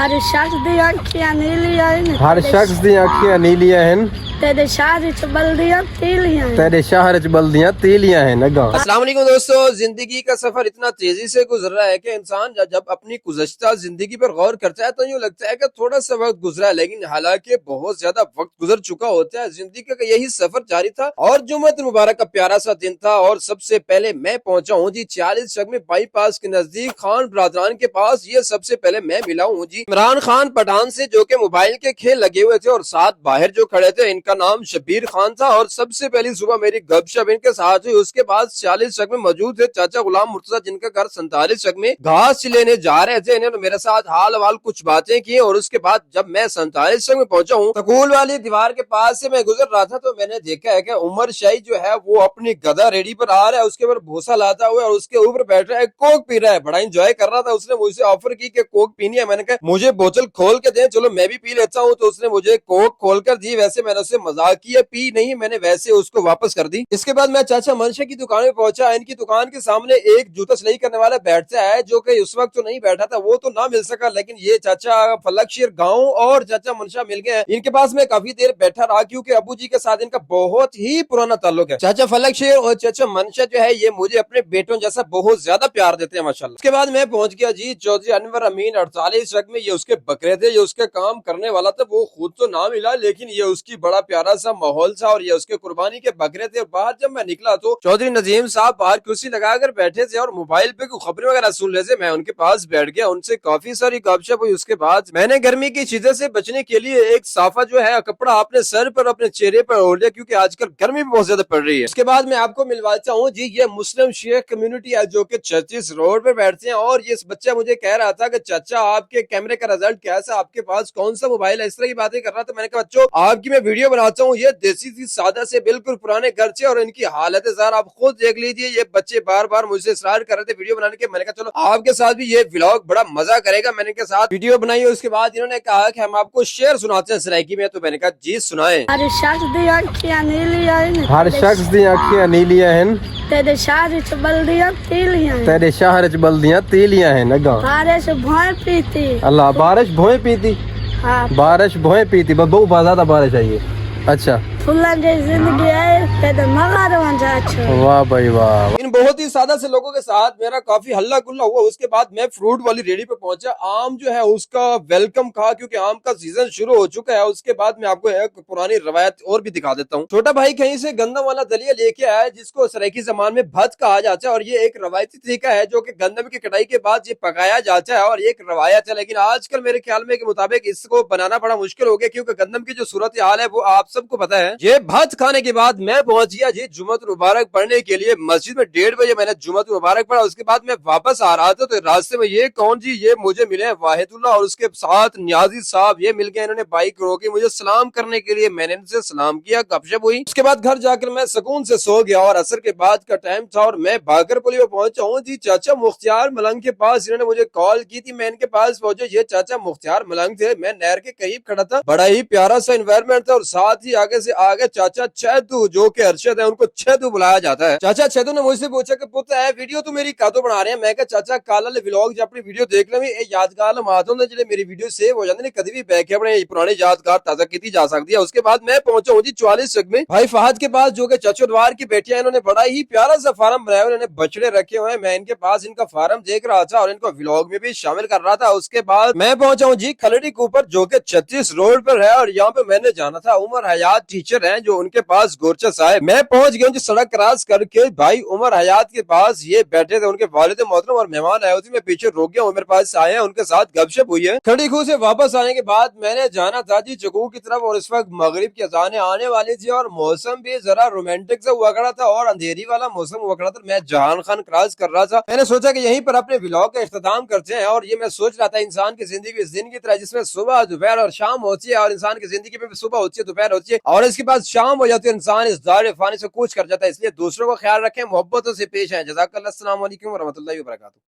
ہر شخص دی اکھیاں نیلیاں ہیں ہر شخص دی اکھیاں نیلیاں ہیں تیرے شہر وچ بلدیاں تیلیاں ہیں تیرے شہر چ بلدیاں تیلیاں ہیں نگاں۔ السلام علیکم دوستو، زندگی کا سفر اتنا تیزی سے گزر رہا ہے کہ انسان جب اپنی گزشتہ زندگی پر غور کرتا ہے تو یوں لگتا ہے کہ تھوڑا سا وقت گزرا ہے، لیکن حالانکہ بہت زیادہ وقت گزر چکا ہوتا ہے۔ زندگی کا یہی سفر جاری تھا اور جمعہ مبارک کا پیارا سا دن تھا اور سب سے پہلے میں پہنچا ہوں جی 40 شگم بائی پاس کے نزدیک خان برادران کے پاس۔ یہ سب سے پہلے میں ملا ہوں جی عمران خان پٹھان سے، جو کہ موبائل کے کھیل لگے ہوئے تھے، اور ساتھ باہر جو کھڑے تھے ان کا نام شبیر خان تھا، اور سب سے پہلی صبح میری گپ شپ ان کے ساتھ ہوئی۔ اس کے بعد 40 شگم موجود تھے چاچا غلام مرتضیٰ، جن کا گھر 47 شگم گھاس لینے جا رہے تھے۔ انہوں نے میرے ساتھ حال حوال کچھ باتیں کی، اور اس کے بعد جب میں 47 شگم پہنچا ہوں، سکول والی دیوار کے پاس سے میں گزر رہا تھا تو میں نے دیکھا ہے کہ عمر شاہی جو ہے وہ اپنی گدا ریڈی پر آ رہا ہے، اس کے اوپر بھوسا لاتا ہوا اور اس کے اوپر بیٹھ رہا ہے، کوک پی رہا ہے، بڑا انجوائے کر رہا تھا۔ اس نے مجھ سے آفر کی کہ کوک پینی ہے، میں نے کہا مجھے بوتل کھول کے دیں، چلو میں بھی پی لیتا ہوں۔ تو اس نے مجھے کوک کھول کر دی، ویسے میں نے اسے مذاق کیا، پی نہیں، میں نے ویسے اس کو واپس کر دی۔ اس کے بعد میں چاچا منشا کی دکان میں پہنچا۔ ان کی دکان کے سامنے ایک جوتا سلائی کرنے والا بیٹھتا ہے، جو کہ اس وقت تو نہیں بیٹھا تھا، وہ تو نہ مل سکا، لیکن یہ چاچا فلک شیر گاؤں اور چاچا منشا مل گئے۔ ان کے پاس میں کافی دیر بیٹھا رہا کیونکہ ابو جی کے ساتھ ان کا بہت ہی پرانا تعلق ہے۔ چاچا فلک شیر اور چاچا منشا جو ہے یہ مجھے اپنے بیٹوں جیسا بہت زیادہ پیار دیتے ہیں ماشاءاللہ۔ اس کے بعد میں پہنچ گیا جی چودھری انور امین 48 شگم، یہ اس کے بکرے تھے، یہ اس کے کام کرنے والا تھا، وہ خود تو نہ ملا لیکن یہ اس کی بڑا پیارا سا ماحول تھا، اور یہ اس کے قربانی کے بکرے تھے۔ اور باہر جب میں نکلا تو چودھری نظیم صاحب باہر کرسی لگا کر بیٹھے تھے اور موبائل پہ کوئی خبریں وغیرہ سن رہے تھے۔ میں ان کے پاس بیٹھ گیا، ان سے کافی ساری گپ شپ ہوئی۔ اس کے بعد میں نے گرمی کی چیزوں سے بچنے کے لیے ایک صافہ جو ہے کپڑا اپنے سر پر اپنے چہرے پر اوڑھ لیا، کیونکہ آج کل گرمی بہت زیادہ پڑ رہی ہے۔ اس کے بعد میں آپ کو ملواتا ہوں جی یہ مسلم شیخ کمیونٹی ہے جو کہ 36 روڈ پہ بیٹھتے ہیں، اور یہ بچہ مجھے کہہ رہا تھا کہ چاچا آپ کے کیمرے کا رزلٹ کیسا، آپ کے پاس کون سا موبائل ہے، اس طرح کی باتیں کر رہا تھا۔ میں نے کہا بچوں آپ کی میں ویڈیو بناتا ہوں، یہ دیسی سی سادہ سے بالکل پرانے گھر سے، اور ان کی حالت ذرا آپ خود دیکھ لیجیے۔ یہ بچے بار بار مجھ سے اصرار کر رہے تھے ویڈیو بنانے کے، میں نے کہا چلو آپ کے ساتھ بھی یہ ولاگ بڑا مزہ کرے گا۔ میں نے کے ساتھ ویڈیو بنائی، اس کے بعد انہوں نے کہا کہ ہم آپ کو شعر سناتے ہیں سرائکی میں، تو میں نے کہا جی سنائیں۔ ہر شخص دی اکھیاں نیلیاں ہیں ہر شخص دی اکھیاں نیلیاں ہیں تیرے شہر وچ بلدیاں تیلیاں ہیں تیرے شہر چ بلدیاں تیلیاں ہیں نگاں۔ بارش بھوئیں پیتی اللہ بارش بھوئیں پیتی، ہاں بارش بھوئیں پیتی، بہت زیادہ بارش آئی ہے۔ اچھا فلان دی زندگی ہے تے مغار ون جا چھو۔ واہ بھائی واہ۔ ان بہت ہی سادہ سے لوگوں کے ساتھ میرا کافی ہلہ گلا ہوا۔ اس کے بعد میں فروٹ والی ریڈی پہ پہنچا، آم جو ہے اس کا ویلکم کھا کیونکہ آم کا سیزن شروع ہو چکا ہے۔ اس کے بعد میں آپ کو ایک پرانی روایت اور بھی دکھا دیتا ہوں۔ چھوٹا بھائی کہیں سے گندم والا دلیا لے کے آیا جس کو سرائیکی زبان میں بھت کہا جاتا ہے، اور یہ ایک روایتی طریقہ ہے جو کہ گندم کی کٹائی کے بعد یہ پکایا جاتا ہے، اور ایک روایت ہے، لیکن آج کل میرے خیال میں کے مطابق اس کو بنانا بڑا مشکل ہو گیا کیونکہ گندم کی جو صورتحال ہے وہ آپ سب کو پتا ہے۔ یہ بھت کھانے کے بعد میں پہنچ گیا جی جمعہ مبارک پڑھنے کے لیے مسجد میں 1:30 بجے میں نے جمعہ مبارک پڑھا۔ اس کے بعد میں واپس آ رہا تھا تو راستے میں یہ کون جی، یہ مجھے ملے ہیں واحد اللہ اور اس کے ساتھ نیازی صاحب، یہ مل گئے، انہوں نے بائک روکی مجھے سلام کرنے کے لیے، میں نے ان سے سلام کیا، گپ شپ ہوئی۔ اس کے بعد گھر جا کر میں سکون سے سو گیا، اور عصر کے بعد کا ٹائم تھا اور میں باگر پلی میں پہنچا ہوں جی چاچا مختار ملنگ کے پاس۔ انہوں نے مجھے کال کی تھی، میں ان کے پاس پہنچا، یہ چاچا مختار ملنگ تھے، میں نہر کے قریب کھڑا تھا، بڑا ہی پیارا سا انوائرمنٹ تھا، اور ساتھ ہی آگے سے آگے چاچا چیدو جو کہ ارشد ہے، ان کو چیدو بلایا جاتا ہے۔ چاچا چیدو نے مجھ سے پوچھا کہ پتہ ہے ویڈیو تو میری کاتو بنا رہے ہیں، میں کہا چاچا کال والے ولاگ جو اپنی ویڈیو دیکھ لیں یہ یادگار لمحات ہوندے جڑے میری ویڈیو سیو ہو جاندے نے، کدی بھی بیک اپنے پرانے یادگار تازہ کیتی جا سکتی ہے۔ اس کے بعد میں پہنچا ہوں جی 44 شگم بھائی فہد کے پاس جو کہ چچو دوار کی بیٹیاں، انہوں نے بڑا ہی پیارا سا فارم بنایا، انہوں نے بچڑے رکھے ہوئے ہیں، میں ان کے پاس ان کا فارم دیکھ رہا تھا اور ان کو ولاگ میں بھی شامل کر رہا تھا۔ اس کے بعد میں پہنچا ہوں جی کھلڑی کوپر جو کہ 36 روڈ پر ہے، اور یہاں پہ میں نے جانا تھا عمر حیات ٹیچر ہیں جو ان کے پاس گورچہ صاحب۔ میں پہنچ گیا ہوں جی سڑک کراس کر کے بھائی عمر حیات کے پاس، یہ بیٹھے تھے، ان کے والد محترم اور مہمان آئے ہوتے، میں پیچھے روک گیا ہوں، میرے پاس آئے ہیں، ان کے ساتھ گپ شپ ہوئی ہے۔ کھڑی خو سے واپس آنے کے بعد میں نے جانا تھا جی چکو کی طرف، اور اس وقت مغرب کی اذانیں آنے والی تھی اور موسم بھی ذرا رومانٹک سا ہوا کرا تھا اور اندھیری والا موسم ہوا کرا تھا۔ میں جہان خان کراس کر رہا تھا، میں نے سوچا کہ یہیں پر اپنے ولاگ کا اختتام کرتے ہیں، اور یہ میں سوچ رہا تھا انسان کی زندگی اس دن کی طرح جس میں صبح دوپہر اور شام ہوتی ہے، اور انسان کی زندگی میں بھی صبح ہوتی ہے دوپہر ہوتی ہے اور اس کے بعد شام ہو جاتی ہے، انسان اس دار فانی سے کوچ کر جاتا ہے۔ اس لیے دوسروں کو خیال رکھیں، محبتوں سے پیش آئیں۔ جزاک اللہ، السلام علیکم ورحمۃ اللہ وبرکاتہ۔